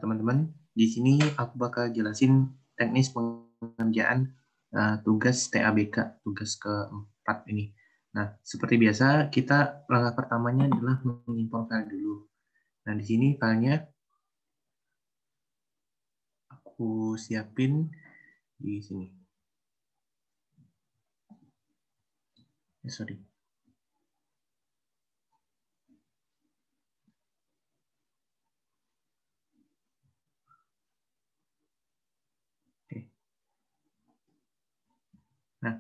teman-teman. Di sini aku bakal jelasin teknis pengerjaan tugas TABK, tugas keempat ini. Nah, seperti biasa, kita langkah pertamanya adalah mengimpor file dulu. Nah, di sini filenya aku siapin di sini. Sorry. Oke. Nah,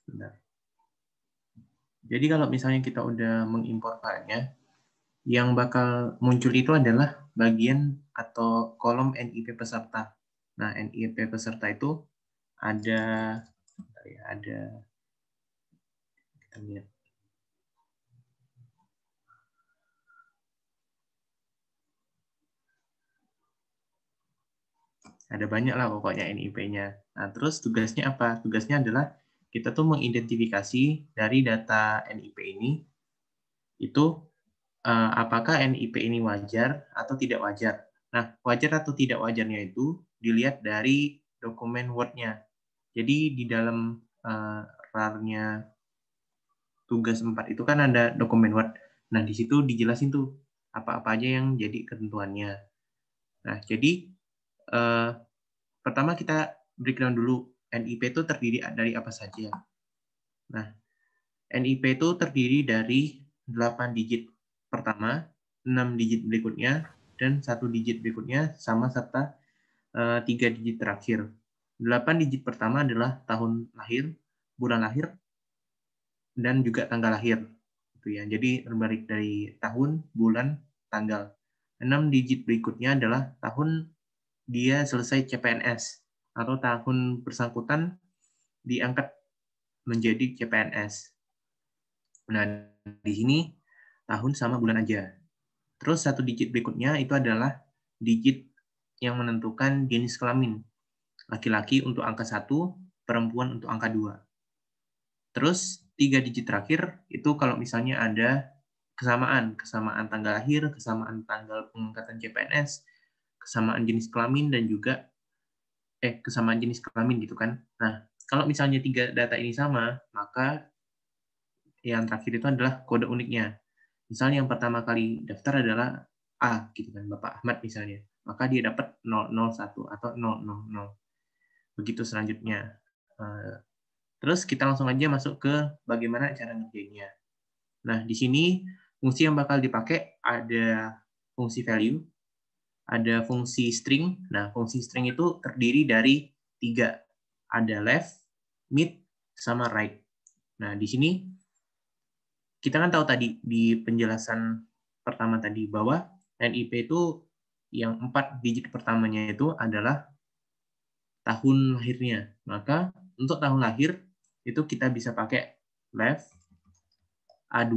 sebentar. Jadi kalau misalnya kita udah mengimpor filenya, yang bakal muncul itu adalah bagian atau kolom NIP peserta. Nah, NIP peserta itu ada kita lihat. Ada banyak lah pokoknya NIP-nya. Nah, terus tugasnya apa? Tugasnya adalah kita tuh mengidentifikasi dari data NIP ini itu apakah NIP ini wajar atau tidak wajar. Nah, wajar atau tidak wajarnya itu dilihat dari dokumen Word-nya. Jadi di dalam RAR-nya tugas 4 itu kan ada dokumen Word. Nah, di situ dijelasin tuh apa-apa aja yang jadi ketentuannya. Nah, jadi pertama kita breakdown dulu. NIP itu terdiri dari apa saja. Nah, NIP itu terdiri dari 8 digit pertama, 6 digit berikutnya, dan 1 digit berikutnya, sama serta 3 digit terakhir. 8 digit pertama adalah tahun lahir, bulan lahir, dan juga tanggal lahir. Jadi terbalik dari tahun, bulan, tanggal. 6 digit berikutnya adalah tahun dia selesai CPNS atau tahun bersangkutan diangkat menjadi CPNS. Nah, di sini tahun sama bulan aja. Terus 1 digit berikutnya itu adalah digit yang menentukan jenis kelamin. Laki-laki untuk angka 1, perempuan untuk angka 2. Terus 3 digit terakhir itu kalau misalnya ada kesamaan tanggal lahir, kesamaan tanggal pengangkatan CPNS, kesamaan jenis kelamin dan juga kesamaan jenis kelamin gitu kan. Nah, kalau misalnya 3 data ini sama, maka yang terakhir itu adalah kode uniknya. Misalnya yang pertama kali daftar adalah A gitu kan, Bapak Ahmad misalnya. Maka dia dapat 001 atau 000. Begitu selanjutnya. Terus kita langsung aja masuk ke bagaimana cara ngerjainnya. Nah, di sini fungsi yang bakal dipakai ada fungsi value, ada fungsi string. Nah, fungsi string itu terdiri dari 3. Ada left, mid, sama right. Nah, di sini kita kan tahu tadi di penjelasan pertama tadi bahwa NIP itu yang 4 digit pertamanya itu adalah tahun lahirnya. Maka untuk tahun lahir itu kita bisa pakai left, A2.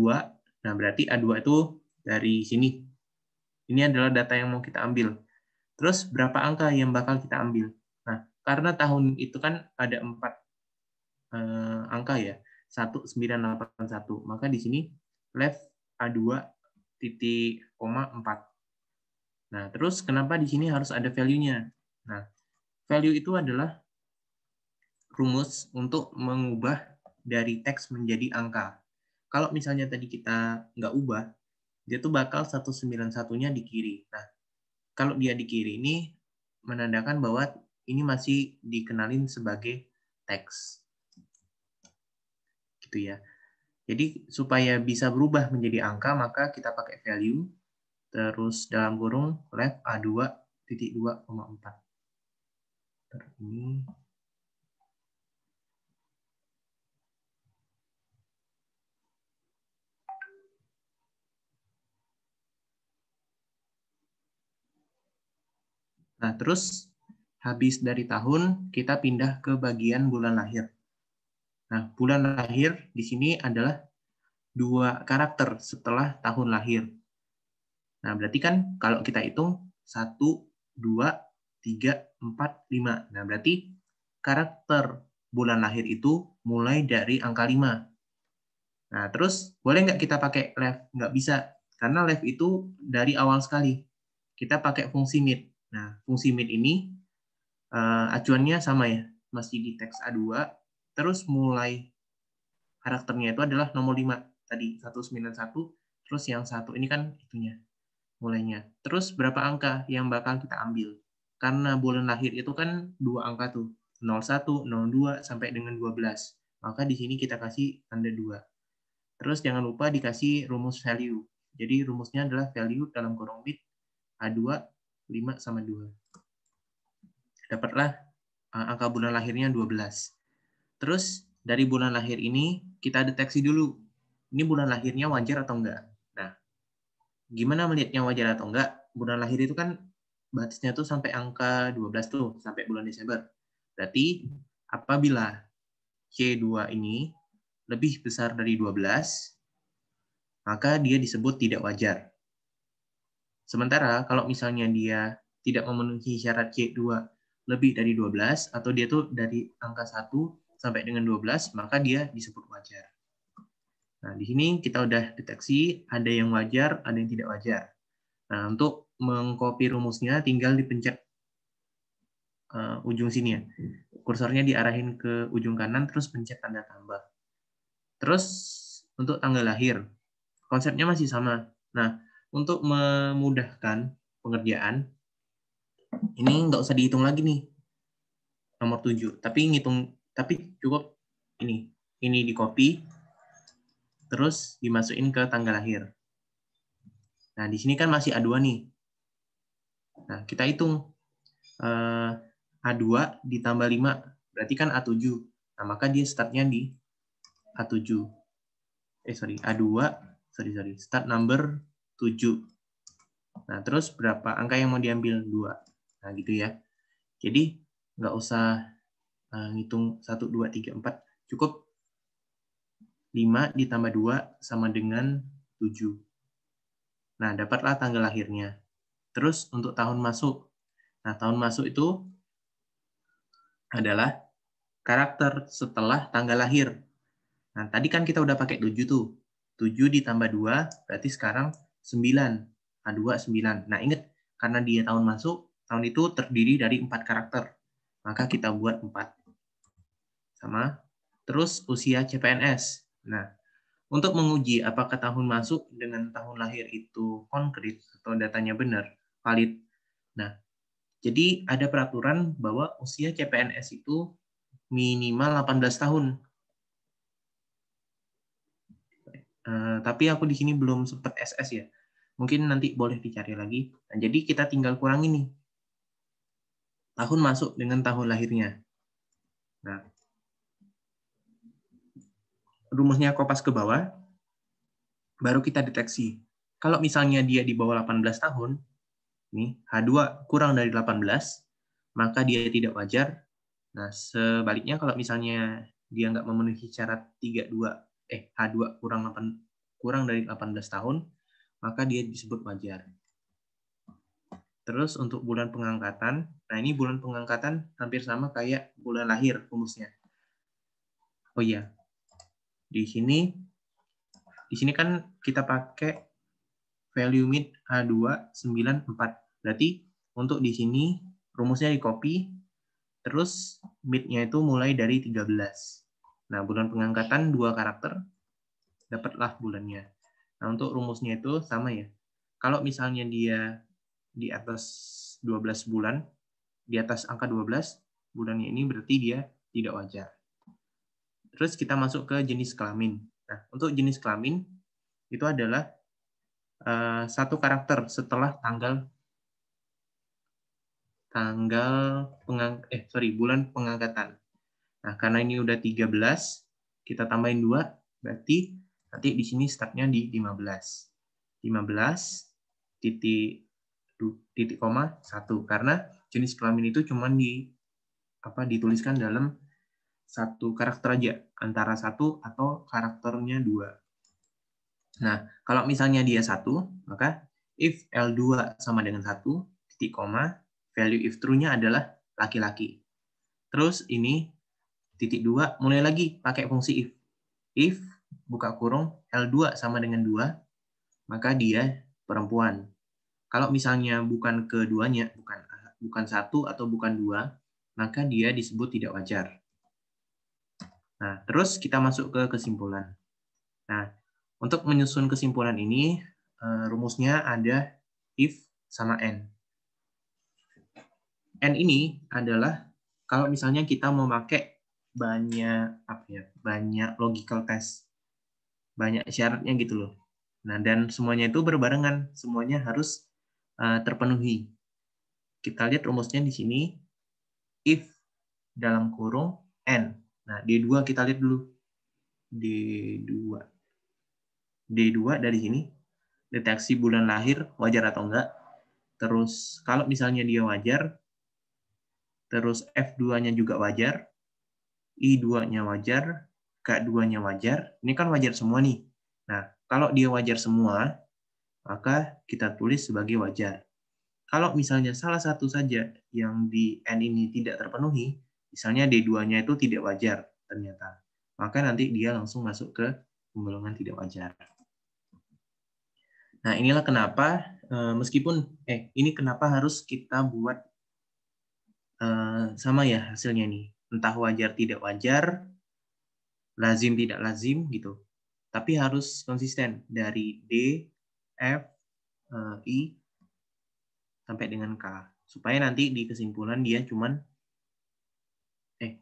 Nah, berarti A2 itu dari sini. Ini adalah data yang mau kita ambil. Terus berapa angka yang bakal kita ambil? Nah, karena tahun itu kan ada 4 angka ya, 1981. Maka di sini left A2 titik koma 4. Nah, terus kenapa di sini harus ada value-nya? Nah, value itu adalah rumus untuk mengubah dari teks menjadi angka. Kalau misalnya tadi kita nggak ubah, dia tuh bakal 191-nya di kiri. Nah, kalau dia di kiri ini menandakan bahwa ini masih dikenalin sebagai teks. Gitu ya. Jadi supaya bisa berubah menjadi angka, maka kita pakai value, terus dalam kurung left A2 titik 2,4. Ini nah, terus habis dari tahun, kita pindah ke bagian bulan lahir. Nah, bulan lahir di sini adalah 2 karakter setelah tahun lahir. Nah, berarti kan kalau kita hitung 1, 2, 3, 4, 5. Nah, berarti karakter bulan lahir itu mulai dari angka 5. Nah, terus boleh nggak kita pakai left? Nggak bisa, Karena left itu dari awal sekali. Kita pakai fungsi mid. Nah, fungsi mid ini acuannya sama ya, masih di teks A2, terus mulai karakternya itu adalah nomor 5. Tadi 191, terus yang satu ini kan itunya, mulainya. Terus berapa angka yang bakal kita ambil? Karena bulan lahir itu kan 2 angka tuh, 01, 02, sampai dengan 12. Maka di sini kita kasih tanda 2. Terus jangan lupa dikasih rumus value. Jadi rumusnya adalah value dalam kurung bit A2, 5 sama 2. Dapatlah angka bulan lahirnya 12. Terus dari bulan lahir ini kita deteksi dulu. Ini bulan lahirnya wajar atau enggak? Nah, gimana melihatnya wajar atau enggak? Bulan lahir itu kan batasnya tuh sampai angka 12 tuh, sampai bulan Desember. Berarti apabila C2 ini lebih besar dari 12, maka dia disebut tidak wajar. Sementara kalau misalnya dia tidak memenuhi syarat C2 lebih dari 12, atau dia tuh dari angka 1 sampai dengan 12, maka dia disebut wajar. Nah, di sini kita udah deteksi ada yang wajar, ada yang tidak wajar. Nah, untuk mengcopy rumusnya tinggal dipencet ujung sini ya. Kursornya diarahin ke ujung kanan, terus pencet tanda tambah. Terus untuk tanggal lahir, konsepnya masih sama. Nah, untuk memudahkan pengerjaan, ini nggak usah dihitung lagi nih, nomor 7. Tapi cukup ini di copy, terus dimasukin ke tanggal lahir. Nah, di sini kan masih A2 nih. Nah, kita hitung. A2 ditambah 5, berarti kan A7. Nah, maka dia startnya di A7. A2, start number 7. Nah, terus berapa angka yang mau diambil? 2. Nah, gitu ya. Jadi, nggak usah ngitung 1, 2, 3, 4. Cukup 5 ditambah 2 sama dengan 7. Nah, dapatlah tanggal lahirnya. Terus untuk tahun masuk. Nah, tahun masuk itu adalah karakter setelah tanggal lahir. Nah, tadi kan kita udah pakai 7 tuh. 7 ditambah 2, berarti sekarang 9. A2, 9. Nah, ingat, karena dia tahun masuk, tahun itu terdiri dari 4 karakter. Maka kita buat 4. Sama. Terus usia CPNS. Nah, untuk menguji apakah tahun masuk dengan tahun lahir itu konkret atau datanya benar, valid. Nah, jadi ada peraturan bahwa usia CPNS itu minimal 18 tahun. Tapi aku di sini belum sempat SS ya. Mungkin nanti boleh dicari lagi. Nah, jadi kita tinggal kurangi nih. Tahun masuk dengan tahun lahirnya. Nah, rumusnya kopas ke bawah, baru kita deteksi. Kalau misalnya dia di bawah 18 tahun, nih, H2 kurang dari 18, maka dia tidak wajar. Nah, sebaliknya kalau misalnya dia nggak memenuhi syarat H2 kurang dari 18 tahun, maka dia disebut wajar. Terus untuk bulan pengangkatan, nah ini bulan pengangkatan hampir sama kayak bulan lahir rumusnya. Oh iya, di sini kan kita pakai value mid A2 94. Berarti untuk di sini rumusnya di copy, terus mid-nya itu mulai dari 13. Nah, bulan pengangkatan 2 karakter, dapatlah bulannya. Nah, untuk rumusnya itu sama ya. Kalau misalnya dia di atas 12 bulan, di atas angka 12, bulannya ini berarti dia tidak wajar. Terus kita masuk ke jenis kelamin. Nah, untuk jenis kelamin, itu adalah satu karakter setelah bulan pengangkatan. Nah, karena ini udah 13, kita tambahin 2, berarti nanti di sini startnya di 15. 15 titik koma 1, karena jenis kelamin itu cuma dituliskan dalam satu karakter aja, antara 1 atau karakternya 2. Nah, kalau misalnya dia 1, maka if L2 sama dengan 1, titik koma, value if true-nya adalah laki-laki. Terus ini titik 2, mulai lagi pakai fungsi if. If, buka kurung, L2 sama dengan 2, maka dia perempuan. Kalau misalnya bukan keduanya, bukan satu atau bukan dua, maka dia disebut tidak wajar. Nah, terus kita masuk ke kesimpulan. Nah, untuk menyusun kesimpulan ini, rumusnya ada if sama and. And ini adalah kalau misalnya kita mau pakai banyak logical test, banyak syaratnya gitu loh. Nah, dan semuanya itu berbarengan, semuanya harus terpenuhi. Kita lihat rumusnya di sini, if dalam kurung n. Nah, D2 kita lihat dulu. D2. D2 dari sini, deteksi bulan lahir wajar atau enggak. Terus kalau misalnya dia wajar, terus F2-nya juga wajar, I2-nya wajar, K2-nya wajar. Ini kan wajar semua nih. Nah, kalau dia wajar semua, maka kita tulis sebagai wajar. Kalau misalnya salah satu saja yang di N ini tidak terpenuhi, misalnya D2-nya itu tidak wajar ternyata, maka nanti dia langsung masuk ke penggolongan tidak wajar. Nah, inilah kenapa ini kenapa harus kita buat sama ya hasilnya nih. Entah wajar tidak wajar, lazim tidak lazim gitu. Tapi harus konsisten dari D, F, I sampai dengan K. Supaya nanti di kesimpulan dia cuman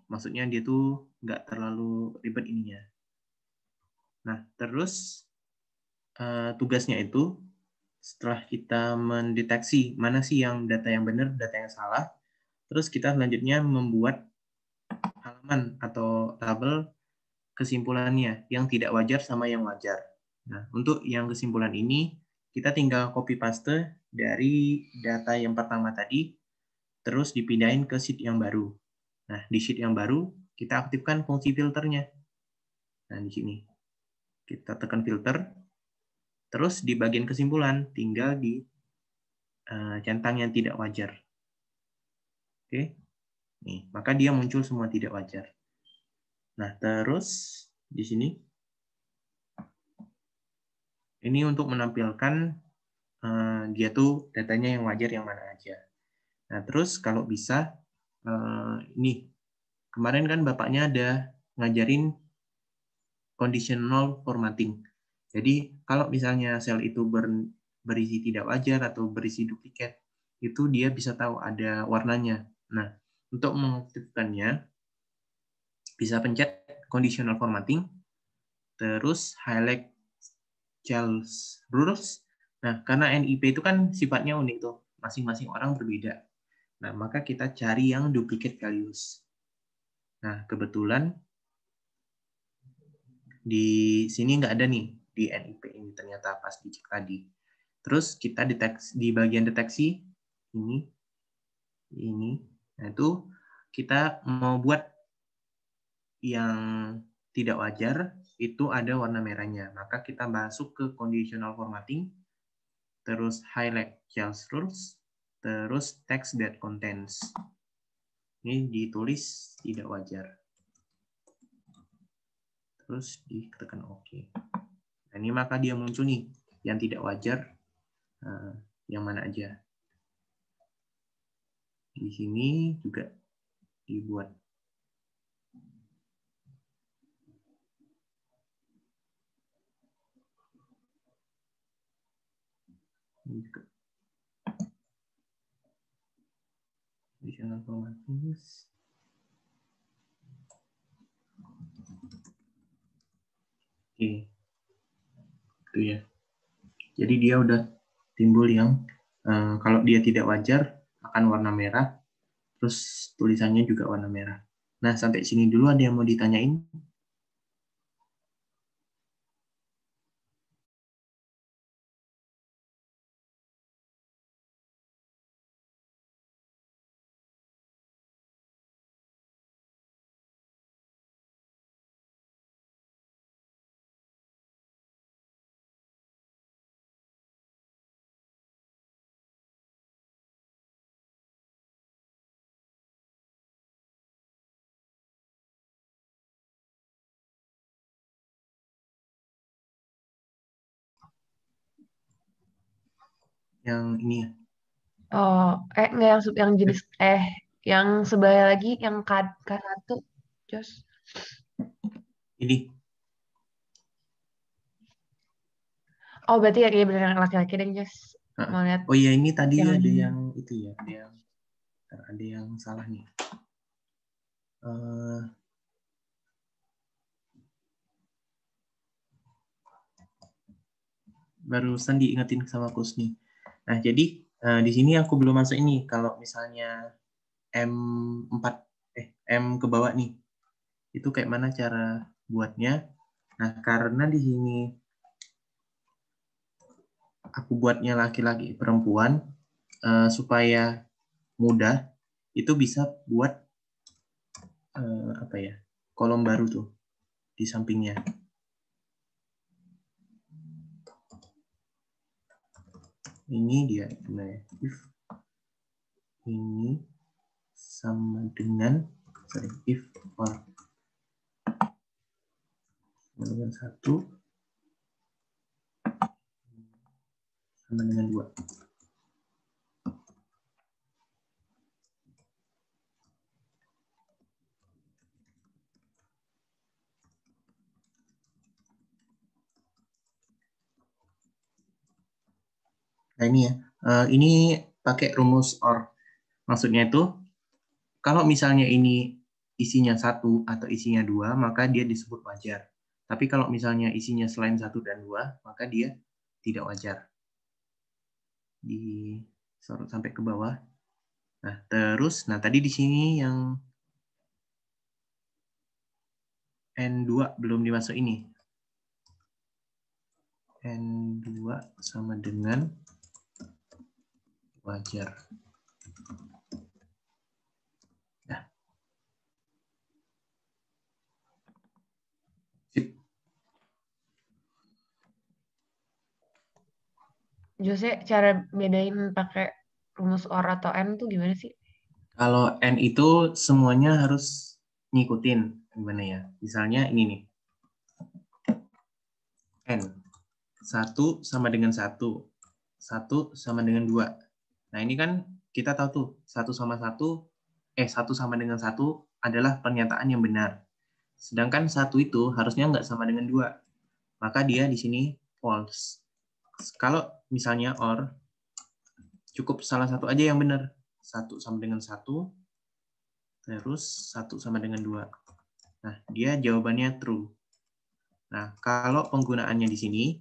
maksudnya dia tuh nggak terlalu ribet ininya. Nah, terus tugasnya itu setelah kita mendeteksi mana sih yang data yang benar, data yang salah, terus kita selanjutnya membuat halaman atau tabel kesimpulannya yang tidak wajar sama yang wajar. Nah, untuk yang kesimpulan ini kita tinggal copy paste dari data yang pertama tadi, terus dipindahin ke sheet yang baru. Nah, di sheet yang baru kita aktifkan fungsi filternya. Nah, di sini kita tekan filter, terus di bagian kesimpulan tinggal di centang yang tidak wajar. Oke, nih maka dia muncul semua tidak wajar. Nah, terus di sini ini untuk menampilkan dia tuh datanya yang wajar yang mana aja. Nah, terus kalau bisa ini kemarin kan bapaknya ada ngajarin conditional formatting. Jadi kalau misalnya sel itu berisi tidak wajar atau berisi duplikat, itu dia bisa tahu ada warnanya. Nah, untuk mengaktifkannya bisa pencet conditional formatting, terus highlight Charles rules. Nah, karena NIP itu kan sifatnya unik tuh, masing-masing orang berbeda. Nah, maka kita cari yang duplicate values. Nah, kebetulan di sini nggak ada nih di NIP ini ternyata pas dicek tadi. Terus kita deteksi di bagian deteksi ini. Nah, itu kita mau buat yang tidak wajar itu ada warna merahnya. Maka kita masuk ke conditional formatting, terus highlight Charles rules, terus text that contains. Ini ditulis tidak wajar. Terus ditekan OK. Nah, ini maka dia muncul nih yang tidak wajar, yang mana aja. Di sini juga dibuat. Additional formattings. Oke, itu ya. Jadi dia udah timbul yang kalau dia tidak wajar akan warna merah, terus tulisannya juga warna merah. Nah, sampai sini dulu ada yang mau ditanyain? Yang ini ya. Oh, enggak yang jenis yang sebelah lagi yang K1, Jos. Ini. Oh, berarti ya kayak bener yang laki-laki deh, Jos. Heeh. Mau lihat Oh iya, ini tadi yang ada yang itu ya, ada yang salah nih. Eh, Barusan diingetin sama coach nih. Nah, jadi di sini aku belum masuk ini. Kalau misalnya M4 M ke bawah nih, itu kayak mana cara buatnya? Nah, karena di sini aku buatnya laki-laki perempuan supaya mudah, itu bisa buat apa ya? Kolom baru tuh di sampingnya. Ini dia sebenarnya. If ini sama dengan if or sama dengan 1 sama dengan 2. Nah ini ya, ini pakai rumus OR. Maksudnya itu, kalau misalnya ini isinya 1 atau isinya 2, maka dia disebut wajar. Tapi kalau misalnya isinya selain 1 dan 2, maka dia tidak wajar. Disorot sampai ke bawah. Nah, terus, tadi di sini yang N2 belum dimasuk ini. N2 sama dengan wajar. Nah, sip. Jose, cara bedain pakai rumus OR atau N tuh gimana sih? Kalau N itu semuanya harus ngikutin. Gimana ya? Misalnya ini nih. N. 1 sama dengan 1. 1 sama dengan 2. Nah, ini kan kita tahu tuh, 1 sama dengan 1 adalah pernyataan yang benar. Sedangkan 1 itu harusnya nggak sama dengan 2. Maka dia di sini false. Kalau misalnya OR, cukup salah satu aja yang benar. 1 sama dengan 1, terus 1 sama dengan 2. Nah, dia jawabannya true. Nah, kalau penggunaannya di sini,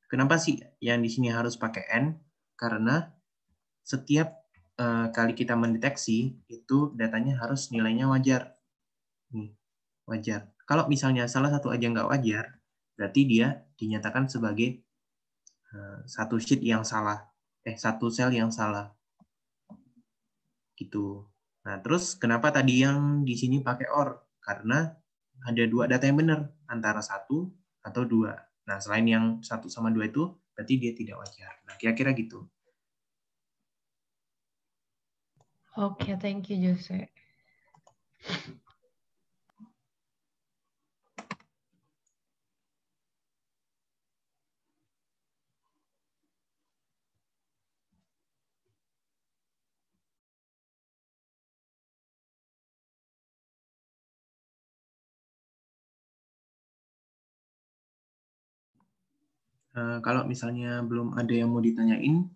kenapa sih yang di sini harus pakai N? Karena setiap kali kita mendeteksi, itu datanya harus nilainya wajar. Nih, wajar. Kalau misalnya salah satu aja nggak wajar, berarti dia dinyatakan sebagai satu sheet yang salah. Satu sel yang salah. Gitu. Nah, terus kenapa tadi yang di sini pakai OR? Karena ada 2 data yang benar, antara 1 atau 2. Nah, selain yang 1 sama 2 itu, berarti dia tidak wajar. Nah, kira-kira gitu. Oke, thank you, Jose. Kalau misalnya belum ada yang mau ditanyain,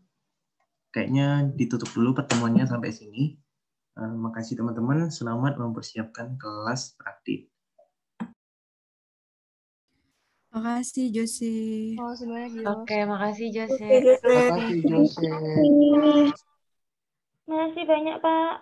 kayaknya ditutup dulu pertemuannya sampai sini. Makasih teman-teman, selamat mempersiapkan kelas praktik. Makasih Jose. Makasih banyak, Jos. Oke, makasih, Jose. Oke, Jose. Makasih, Jose. Makasih banyak, Pak.